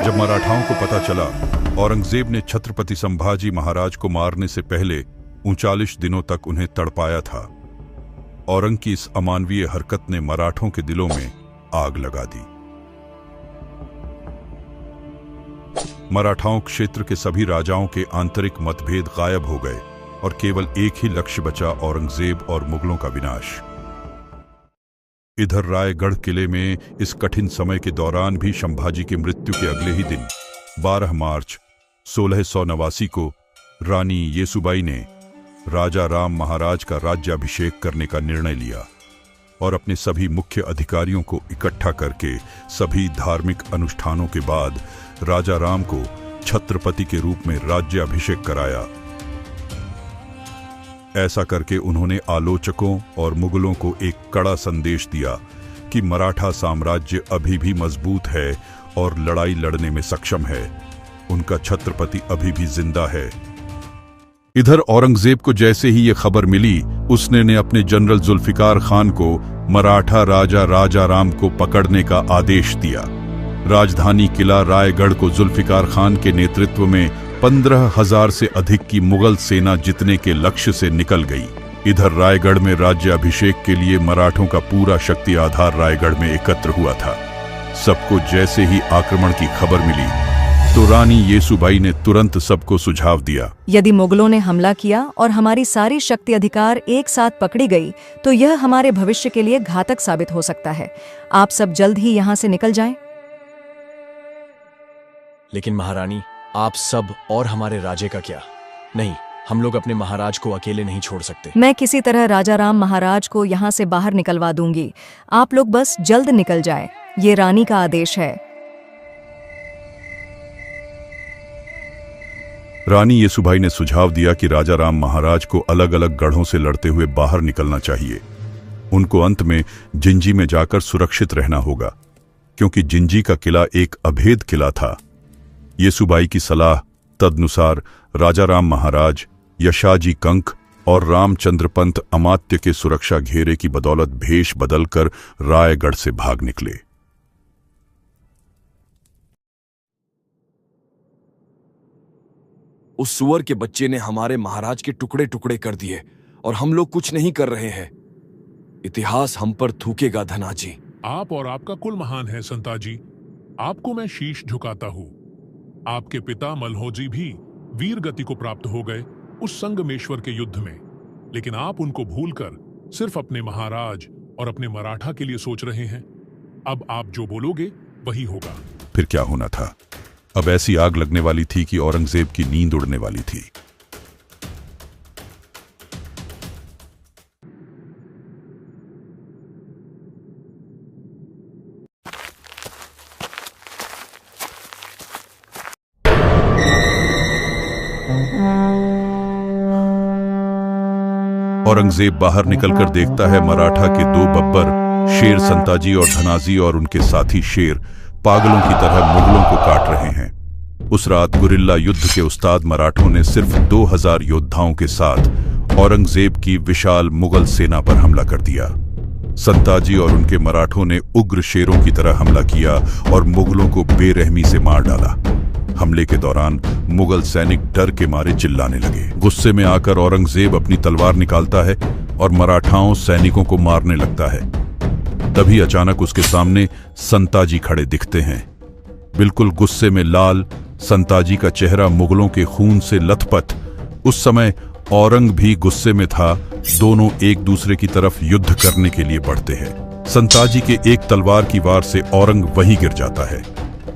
जब मराठाओं को पता चला औरंगजेब ने छत्रपति संभाजी महाराज को मारने से पहले 39 दिनों तक उन्हें तड़पाया था, औरंग की इस अमानवीय हरकत ने मराठों के दिलों में आग लगा दी। मराठाओं क्षेत्र के सभी राजाओं के आंतरिक मतभेद गायब हो गए और केवल एक ही लक्ष्य बचा, औरंगजेब और मुगलों का विनाश। इधर रायगढ़ किले में इस कठिन समय के दौरान भी संभाजी की मृत्यु के अगले ही दिन 12 मार्च 1689 को रानी येसुबाई ने राजा राम महाराज का राज्याभिषेक करने का निर्णय लिया और अपने सभी मुख्य अधिकारियों को इकट्ठा करके सभी धार्मिक अनुष्ठानों के बाद राजा राम को छत्रपति के रूप में राज्याभिषेक कराया। ऐसा करके उन्होंने आलोचकों और मुगलों को एक कड़ा संदेश दिया कि मराठा साम्राज्य अभी भी मजबूत है और लड़ाई लड़ने में सक्षम है, उनका छत्रपति अभी भी जिंदा है। इधर औरंगजेब को जैसे ही ये खबर मिली, उसने ने अपने जनरल जुल्फिकार खान को मराठा राजा राजा राम को पकड़ने का आदेश दिया। राजधानी किला रायगढ़ को जुल्फिकार खान के नेतृत्व में 15,000 से अधिक की मुगल सेना जीतने के लक्ष्य से निकल गई। इधर रायगढ़ में राज्याभिषेक के लिए मराठों का पूरा शक्ति आधार रायगढ़ में एकत्र हुआ था। सबको जैसे ही आक्रमण की खबर मिली तो रानी येसुबाई ने तुरंत सबको सुझाव दिया, यदि मुगलों ने हमला किया और हमारी सारी शक्ति अधिकार एक साथ पकड़ी गई तो यह हमारे भविष्य के लिए घातक साबित हो सकता है। आप सब जल्द ही यहाँ से निकल जाएं। लेकिन महारानी, आप सब और हमारे राजे का क्या? नहीं, हम लोग अपने महाराज को अकेले नहीं छोड़ सकते। मैं किसी तरह राजा राम महाराज को यहाँ से बाहर निकलवा दूंगी। आप लोग बस जल्द निकल जाएं। ये रानी का आदेश है। रानी येसुबाई ने सुझाव दिया कि राजा राम महाराज को अलग अलग गढ़ों से लड़ते हुए बाहर निकलना चाहिए। उनको अंत में जिंजी में जाकर सुरक्षित रहना होगा, क्योंकि जिंजी का किला एक अभेद किला था। येसुबाई की सलाह तदनुसार राजा राम महाराज, यशाजी कंक और रामचंद्र पंत अमात्य के सुरक्षा घेरे की बदौलत भेष बदलकर रायगढ़ से भाग निकले। उस सुअर के बच्चे ने हमारे महाराज के टुकड़े टुकड़े कर दिए और हम लोग कुछ नहीं कर रहे हैं। इतिहास हम पर थूकेगा धनाजी। आप और आपका कुल महान है संताजी। आपको मैं शीश झुकाता हूँ। आपके पिता मल्होजी भी वीर गति को प्राप्त हो गए उस संगमेश्वर के युद्ध में, लेकिन आप उनको भूलकर सिर्फ अपने महाराज और अपने मराठा के लिए सोच रहे हैं। अब आप जो बोलोगे वही होगा। फिर क्या होना था? अब ऐसी आग लगने वाली थी कि औरंगजेब की नींद उड़ने वाली थी। औरंगजेब बाहर निकलकर देखता है मराठा के 2 बब्बर शेर संताजी और धनाजी और उनके साथी शेर पागलों की तरह मुगलों को काट रहे हैं। उस रात गुरिल्ला युद्ध के उस्ताद मराठों ने सिर्फ 2000 योद्धाओं के साथ औरंगजेब की विशाल मुगल सेना पर हमला कर दिया। संताजी और उनके मराठों ने उग्र शेरों की तरह हमला किया और मुगलों को बेरहमी से मार डाला। हमले के दौरान मुगल सैनिक डर के मारे चिल्लाने लगे। गुस्से में आकर औरंगजेब अपनी तलवार निकालता है और मराठाओं सैनिकों को मारने लगता है। तभी अचानक उसके सामने संताजी खड़े दिखते हैं। बिल्कुल गुस्से में लाल संताजी का चेहरा मुगलों के खून से लथपथ। उस समय औरंग भी गुस्से में था। दोनों एक दूसरे की तरफ युद्ध करने के लिए बढ़ते हैं। संताजी के एक तलवार की वार से औरंग वहीं गिर जाता है।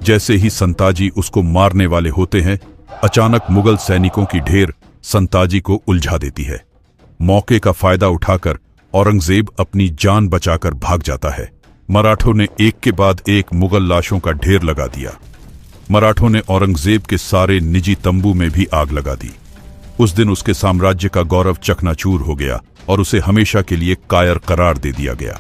जैसे ही संताजी उसको मारने वाले होते हैं, अचानक मुगल सैनिकों की ढेर संताजी को उलझा देती है। मौके का फायदा उठाकर औरंगजेब अपनी जान बचाकर भाग जाता है। मराठों ने एक के बाद एक मुगल लाशों का ढेर लगा दिया। मराठों ने औरंगजेब के सारे निजी तंबू में भी आग लगा दी। उस दिन उसके साम्राज्य का गौरव चकनाचूर हो गया और उसे हमेशा के लिए कायर करार दे दिया गया।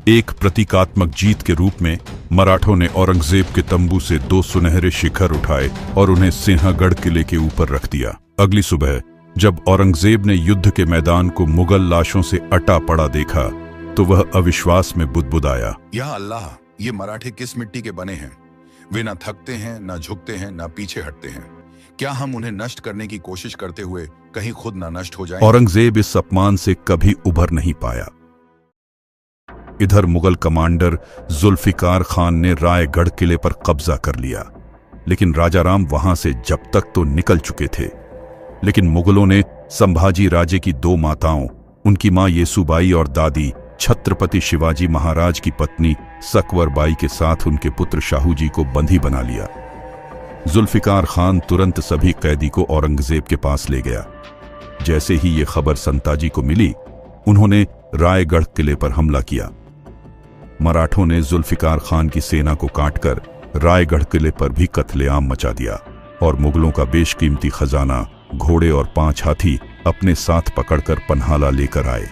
एक प्रतीकात्मक जीत के रूप में मराठों ने औरंगजेब के तंबू से 2 सुनहरे शिखर उठाए और उन्हें सिंहगढ़ किले के ऊपर रख दिया। अगली सुबह जब औरंगजेब ने युद्ध के मैदान को मुगल लाशों से अटा पड़ा देखा तो वह अविश्वास में बुदबुदाया, या अल्लाह, ये मराठे किस मिट्टी के बने हैं वे न थकते हैं, न झुकते हैं, न पीछे हटते हैं। क्या हम उन्हें नष्ट करने की कोशिश करते हुए कहीं खुद न नष्ट हो जाएं? औरंगजेब इस अपमान से कभी उभर नहीं पाया। इधर मुगल कमांडर जुल्फिकार खान ने रायगढ़ किले पर कब्जा कर लिया, लेकिन राजाराम वहां से जब तक तो निकल चुके थे, लेकिन मुगलों ने संभाजी राजे की दो माताओं, उनकी मां येसुबाई और दादी छत्रपति शिवाजी महाराज की पत्नी सकवरबाई के साथ उनके पुत्र शाहू जी को बंदी बना लिया। जुल्फिकार खान तुरंत सभी कैदी को औरंगजेब के पास ले गया। जैसे ही ये खबर संताजी को मिली, उन्होंने रायगढ़ किले पर हमला किया। मराठों ने जुल्फिकार खान की सेना को काटकर रायगढ़ किले पर भी कत्लेआम मचा दिया और मुगलों का बेशकीमती खजाना, घोड़े और 5 हाथी अपने साथ पकड़कर पन्हाला लेकर आए।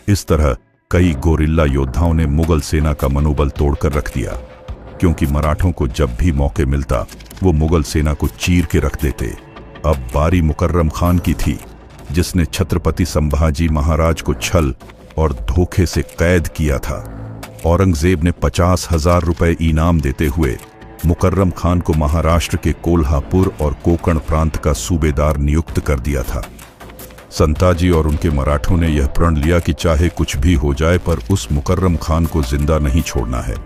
इस तरह कई गोरिल्ला योद्धाओं ने मुगल सेना का मनोबल तोड़कर रख दिया, क्योंकि मराठों को जब भी मौके मिलता वो मुगल सेना को चीर के रख देते। अब बारी मुकर्रम खान की थी, जिसने छत्रपति संभाजी महाराज को छल और धोखे से कैद किया था। औरंगजेब ने 50,000 रुपए इनाम देते हुए मुकर्रम खान को महाराष्ट्र के कोल्हापुर और कोकण प्रांत का सूबेदार नियुक्त कर दिया था। संताजी और उनके मराठों ने यह प्रण लिया कि चाहे कुछ भी हो जाए, पर उस मुकर्रम खान को जिंदा नहीं छोड़ना है।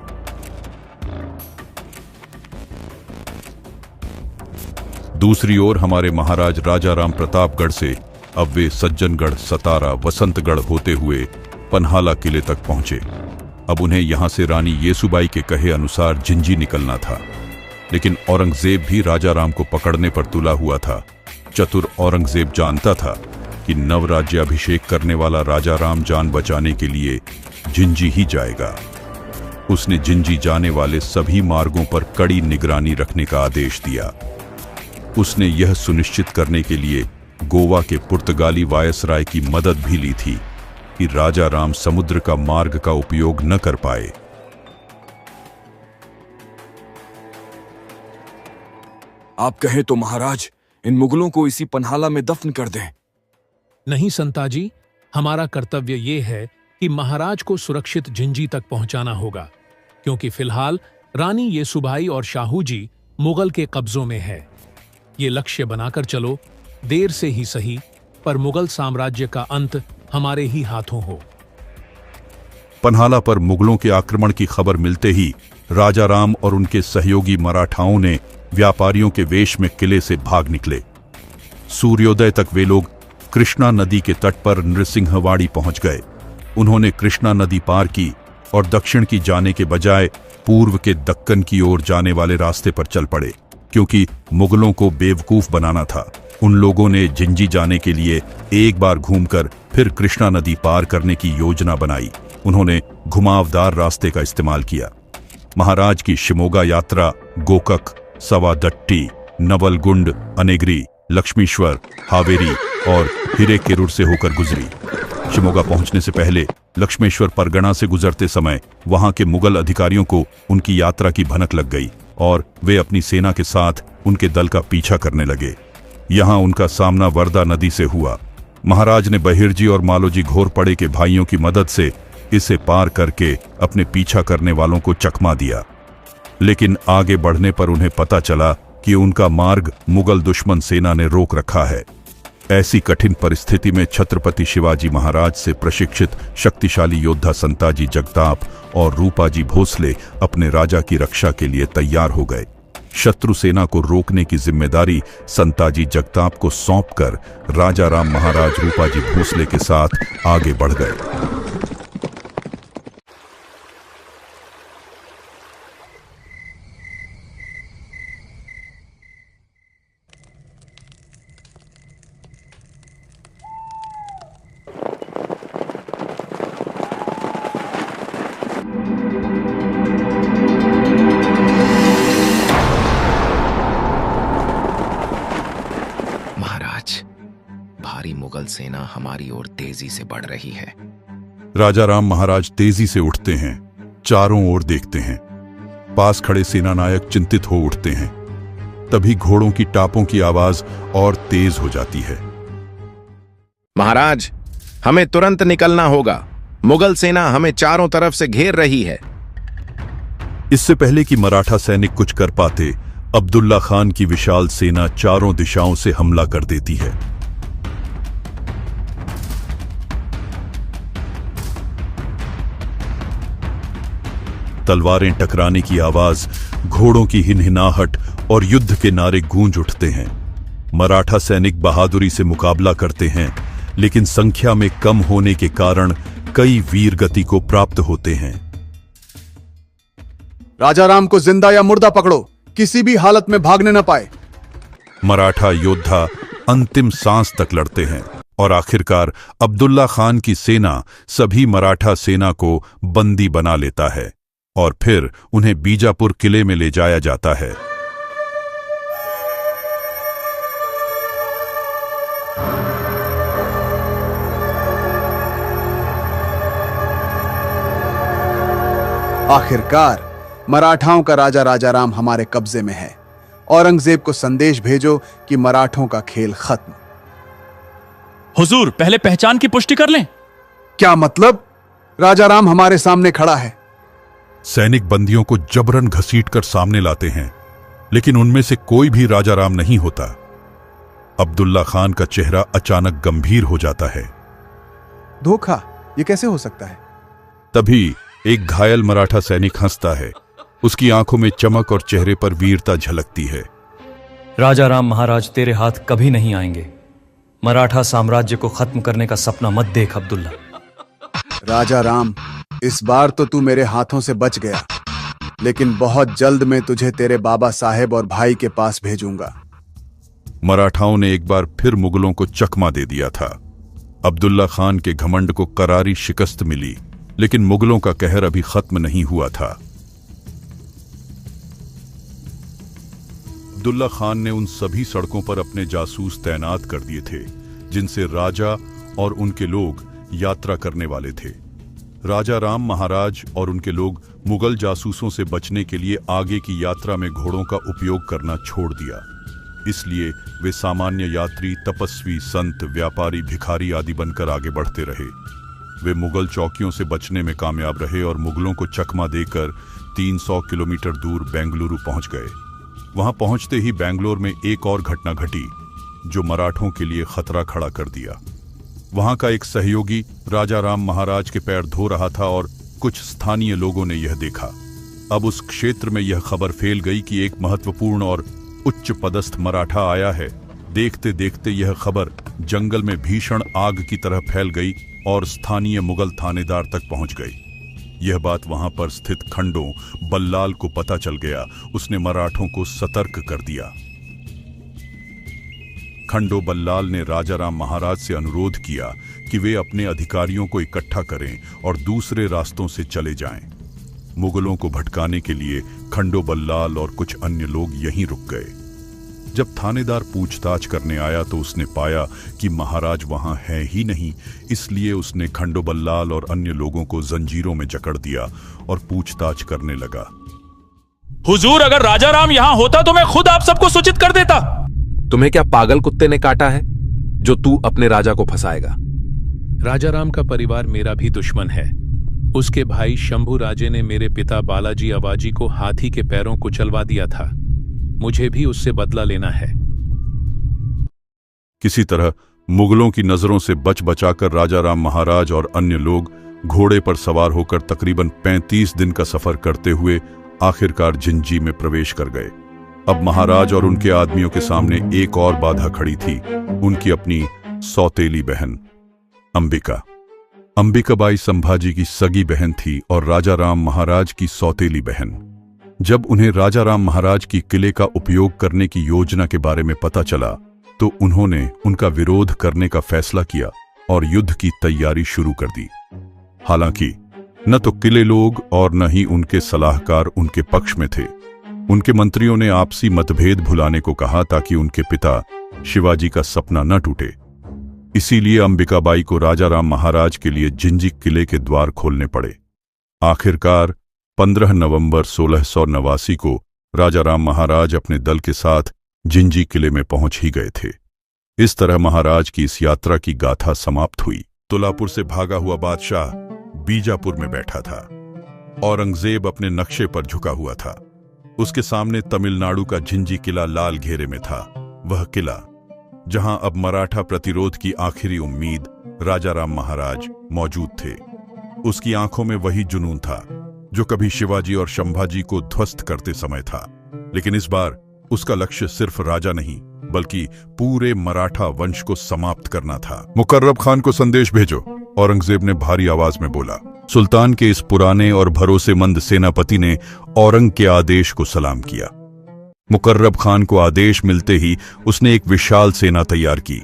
दूसरी ओर हमारे महाराज राजाराम प्रतापगढ़ से अब वे सज्जनगढ़, सतारा, वसंतगढ़ होते हुए पन्हाला किले तक पहुंचे। अब उन्हें यहां से रानी येसुबाई के कहे अनुसार जिंजी निकलना था, लेकिन औरंगजेब भी राजाराम को पकड़ने पर तुला हुआ था। चतुर औरंगजेब जानता था कि नवराज्याभिषेक करने वाला राजाराम जान बचाने के लिए जिंजी ही जाएगा। उसने जिंजी जाने वाले सभी मार्गों पर कड़ी निगरानी रखने का आदेश दिया। उसने यह सुनिश्चित करने के लिए गोवा के पुर्तगाली वायसराय की मदद भी ली थी कि राजाराम समुद्र का मार्ग का उपयोग न कर पाए। आप कहें तो महाराज, इन मुगलों को इसी पन्हाला में दफन कर दें। नहीं संताजी, हमारा कर्तव्य ये है कि महाराज को सुरक्षित जिंजी तक पहुंचाना होगा, क्योंकि फिलहाल रानी येसुबाई और शाहू जी मुगल के कब्जों में है। ये लक्ष्य बनाकर चलो, देर से ही सही, पर मुगल साम्राज्य का अंत हमारे ही हाथों हो। पन्हाला पर मुगलों के आक्रमण की खबर मिलते ही राजाराम और उनके सहयोगी मराठाओं ने व्यापारियों के वेश में किले से भाग निकले। सूर्योदय तक वे लोग कृष्णा नदी के तट पर नृसिंहवाड़ी पहुंच गए। उन्होंने कृष्णा नदी पार की और दक्षिण की जाने के बजाय पूर्व के दक्कन की ओर जाने वाले रास्ते पर चल पड़े, क्योंकि मुगलों को बेवकूफ बनाना था। उन लोगों ने जिंजी जाने के लिए एक बार घूमकर फिर कृष्णा नदी पार करने की योजना बनाई। उन्होंने घुमावदार रास्ते का इस्तेमाल किया। महाराज की शिमोगा यात्रा गोकक, सवादट्टी, नवलगुंड, अनेगरी, लक्ष्मीश्वर, हावेरी और हिरेकेरुर से होकर गुजरी। शिमोगा पहुंचने से पहले लक्ष्मेश्वर परगना से गुजरते समय वहां के मुगल अधिकारियों को उनकी यात्रा की भनक लग गई और वे अपनी सेना के साथ उनके दल का पीछा करने लगे। यहां उनका सामना वर्दा नदी से हुआ। महाराज ने बहिर्जी और मालोजी घोरपड़े के भाइयों की मदद से इसे पार करके अपने पीछा करने वालों को चकमा दिया, लेकिन आगे बढ़ने पर उन्हें पता चला कि उनका मार्ग मुगल दुश्मन सेना ने रोक रखा है। ऐसी कठिन परिस्थिति में छत्रपति शिवाजी महाराज से प्रशिक्षित शक्तिशाली योद्धा संताजी जगताप और रूपाजी भोसले अपने राजा की रक्षा के लिए तैयार हो गए। शत्रु सेना को रोकने की जिम्मेदारी संताजी जगताप को सौंपकर राजाराम महाराज रूपाजी भोसले के साथ आगे बढ़ गए। भारी मुगल सेना हमारी ओर तेजी से बढ़ रही है। राजाराम महाराज तेजी से उठते हैं, चारों ओर देखते हैं। पास खड़े सेनानायक चिंतित हो उठते हैं। तभी घोड़ों की टापों की आवाज और तेज हो जाती है। महाराज, हमें तुरंत निकलना होगा। मुगल सेना हमें चारों तरफ से घेर रही है। इससे पहले कि मराठा सैनिक कुछ कर पाते, अब्दुल्ला खान की विशाल सेना चारों दिशाओं से हमला कर देती है। तलवारें टकराने की आवाज, घोड़ों की हिनहिनाहट और युद्ध के नारे गूंज उठते हैं। मराठा सैनिक बहादुरी से मुकाबला करते हैं, लेकिन संख्या में कम होने के कारण कई वीर गति को प्राप्त होते हैं। राजा राम को जिंदा या मुर्दा पकड़ो, किसी भी हालत में भागने न पाए। मराठा योद्धा अंतिम सांस तक लड़ते हैं और आखिरकार अब्दुल्ला खान की सेना सभी मराठा सेना को बंदी बना लेता है और फिर उन्हें बीजापुर किले में ले जाया जाता है। आखिरकार मराठाओं का राजा राजाराम हमारे कब्जे में है। औरंगजेब को संदेश भेजो कि मराठों का खेल खत्म। हुजूर, पहले पहचान की पुष्टि कर लें। क्या मतलब? राजाराम हमारे सामने खड़ा है। सैनिक बंदियों को जबरन घसीटकर सामने लाते हैं, लेकिन उनमें से कोई भी राजाराम नहीं होता। अब्दुल्ला खान का चेहरा अचानक गंभीर हो जाता है। धोखा, ये कैसे हो सकता है? तभी एक घायल मराठा सैनिक हंसता है। उसकी आंखों में चमक और चेहरे पर वीरता झलकती है। राजा राम महाराज तेरे हाथ कभी नहीं आएंगे। मराठा साम्राज्य को खत्म करने का सपना मत देख अब्दुल्ला। राजा राम, इस बार तो तू मेरे हाथों से बच गया, लेकिन बहुत जल्द मैं तुझे तेरे बाबा साहेब और भाई के पास भेजूंगा। मराठाओं ने एक बार फिर मुगलों को चकमा दे दिया था। अब्दुल्ला खान के घमंड को करारी शिकस्त मिली, लेकिन मुगलों का कहर अभी खत्म नहीं हुआ था। अब्दुल्ला खान ने उन सभी सड़कों पर अपने जासूस तैनात कर दिए थे जिनसे राजा और उनके लोग यात्रा करने वाले थे। राजा राम महाराज और उनके लोग मुगल जासूसों से बचने के लिए आगे की यात्रा में घोड़ों का उपयोग करना छोड़ दिया। इसलिए वे सामान्य यात्री, तपस्वी, संत, व्यापारी, भिखारी आदि बनकर आगे बढ़ते रहे। वे मुगल चौकियों से बचने में कामयाब रहे और मुगलों को चकमा देकर 300 किलोमीटर दूर बेंगलुरु पहुंच गए। वहां पहुंचते ही बेंगलोर में एक और घटना घटी जो मराठों के लिए खतरा खड़ा कर दिया। वहां का एक सहयोगी राजा राम महाराज के पैर धो रहा था और कुछ स्थानीय लोगों ने यह देखा। अब उस क्षेत्र में यह खबर फैल गई कि एक महत्वपूर्ण और उच्च पदस्थ मराठा आया है। देखते देखते यह खबर जंगल में भीषण आग की तरह फैल गई और स्थानीय मुगल थानेदार तक पहुंच गई। यह बात वहां पर स्थित खंडो बल्लाल को पता चल गया। उसने मराठों को सतर्क कर दिया। खंडो बल्लाल ने राजाराम महाराज से अनुरोध किया कि वे अपने अधिकारियों को इकट्ठा करें और दूसरे रास्तों से चले जाएं। मुगलों को भटकाने के लिए खंडो बल्लाल और कुछ अन्य लोग यहीं रुक गए। जब थानेदार पूछताछ करने आया तो उसने पाया कि महाराज वहां है ही नहीं। इसलिए उसने खंडो बल्लाल और अन्य लोगों को जंजीरों में जकड़ दिया और पूछताछ करने लगा। हुजूर, अगर राजा राम यहां होता तो मैं खुद आप सबको सूचित कर देता। तुम्हें क्या पागल कुत्ते ने काटा है जो तू अपने राजा को फंसाएगा? राजा राम का परिवार मेरा भी दुश्मन है। उसके भाई शंभू राजे ने मेरे पिता बालाजी अवाजी को हाथी के पैरों कुचलवा दिया था। मुझे भी उससे बदला लेना है। किसी तरह मुगलों की नजरों से बच बचाकर राजा राम महाराज और अन्य लोग घोड़े पर सवार होकर तकरीबन 35 दिन का सफर करते हुए आखिरकार जिंजी में प्रवेश कर गए। अब महाराज और उनके आदमियों के सामने एक और बाधा खड़ी थी, उनकी अपनी सौतेली बहन अंबिका। अंबिकाबाई संभाजी की सगी बहन थी और राजा राम महाराज की सौतेली बहन। जब उन्हें राजा राम महाराज की किले का उपयोग करने की योजना के बारे में पता चला तो उन्होंने उनका विरोध करने का फैसला किया और युद्ध की तैयारी शुरू कर दी। हालांकि न तो किले लोग और न ही उनके सलाहकार उनके पक्ष में थे। उनके मंत्रियों ने आपसी मतभेद भुलाने को कहा ताकि उनके पिता शिवाजी का सपना न टूटे। इसीलिए अंबिकाबाई को राजा राम महाराज के लिए जिंजी किले के द्वार खोलने पड़े। आखिरकार 15 नवंबर 1689 को राजा राम महाराज अपने दल के साथ जिंजी किले में पहुंच ही गए थे। इस तरह महाराज की इस यात्रा की गाथा समाप्त हुई। तुलापुर से भागा हुआ बादशाह बीजापुर में बैठा था। औरंगजेब अपने नक्शे पर झुका हुआ था। उसके सामने तमिलनाडु का झिंजी किला लाल घेरे में था, वह किला जहां अब मराठा प्रतिरोध की आखिरी उम्मीद राजाराम महाराज मौजूद थे। उसकी आंखों में वही जुनून था जो कभी शिवाजी और संभाजी को ध्वस्त करते समय था, लेकिन इस बार उसका लक्ष्य सिर्फ राजा नहीं बल्कि पूरे मराठा वंश को समाप्त करना था। मुकर्रब खान को संदेश भेजो, औरंगजेब ने भारी आवाज में बोला। सुल्तान के इस पुराने और भरोसेमंद सेनापति ने औरंग के आदेश को सलाम किया। मुकर्रब खान को आदेश मिलते ही उसने एक विशाल सेना तैयार की।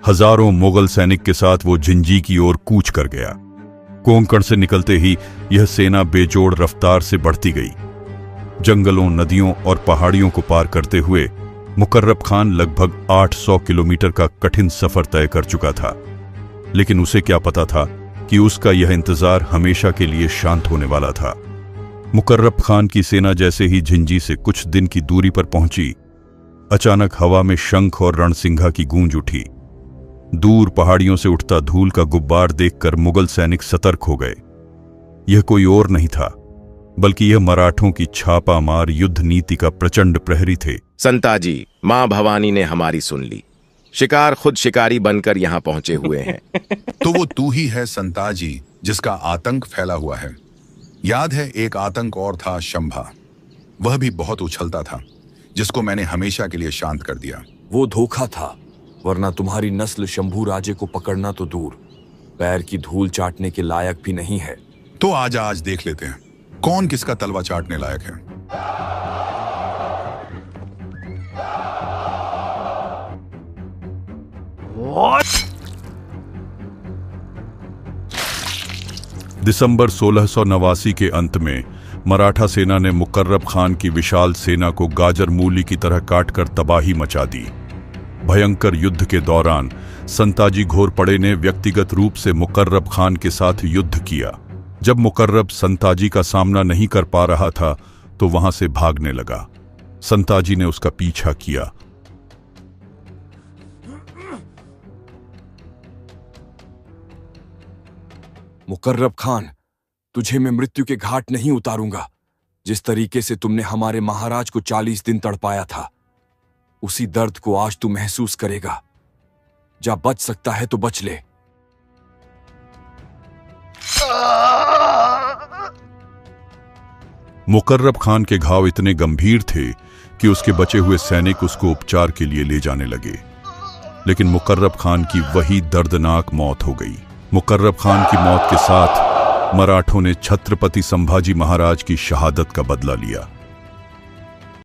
हजारों मुगल सैनिक के साथ वो झिंजी की ओर कूच कर गया। कोंकण से निकलते ही यह सेना बेजोड़ रफ्तार से बढ़ती गई। जंगलों, नदियों और पहाड़ियों को पार करते हुए मुकर्रब खान लगभग 800 किलोमीटर का कठिन सफर तय कर चुका था, लेकिन उसे क्या पता था कि उसका यह इंतजार हमेशा के लिए शांत होने वाला था। मुकर्रब खान की सेना जैसे ही झिंजी से कुछ दिन की दूरी पर पहुंची, अचानक हवा में शंख और रणसिंघा की गूंज उठी। दूर पहाड़ियों से उठता धूल का गुब्बार देखकर मुगल सैनिक सतर्क हो गए। यह कोई और नहीं था बल्कि यह मराठों की छापामार युद्ध नीति का प्रचंड प्रहरी थे। संताजी, मां भवानी ने हमारी सुन ली। शिकार खुद शिकारी बनकर यहाँ पहुंचे हुए हैं। तो वो तू ही है संताजी जिसका आतंक फैला हुआ है। याद है एक आतंक और था, शंभा। वह भी बहुत उछलता था, जिसको मैंने हमेशा के लिए शांत कर दिया। वो धोखा था, वरना तुम्हारी नस्ल शंभू राजे को पकड़ना तो दूर, पैर की धूल चाटने के लायक भी नहीं है। तो आज देख लेते हैं कौन किसका तलवा चाटने लायक है। दिसंबर 1689 के अंत में मराठा सेना ने मुकर्रब खान की विशाल सेना को गाजर मूली की तरह काटकर तबाही मचा दी। भयंकर युद्ध के दौरान संताजी घोरपड़े ने व्यक्तिगत रूप से मुकर्रब खान के साथ युद्ध किया। जब मुकर्रब संताजी का सामना नहीं कर पा रहा था तो वहां से भागने लगा। संताजी ने उसका पीछा किया। मुकर्रब खान, तुझे मैं मृत्यु के घाट नहीं उतारूंगा। जिस तरीके से तुमने हमारे महाराज को 40 दिन तड़पाया था, उसी दर्द को आज तू महसूस करेगा। जा बच सकता है तो बच ले। मुकर्रब खान के घाव इतने गंभीर थे कि उसके बचे हुए सैनिक उसको उपचार के लिए ले जाने लगे, लेकिन मुकर्रब खान की वही दर्दनाक मौत हो गई। मुकर्रब खान की मौत के साथ मराठों ने छत्रपति संभाजी महाराज की शहादत का बदला लिया।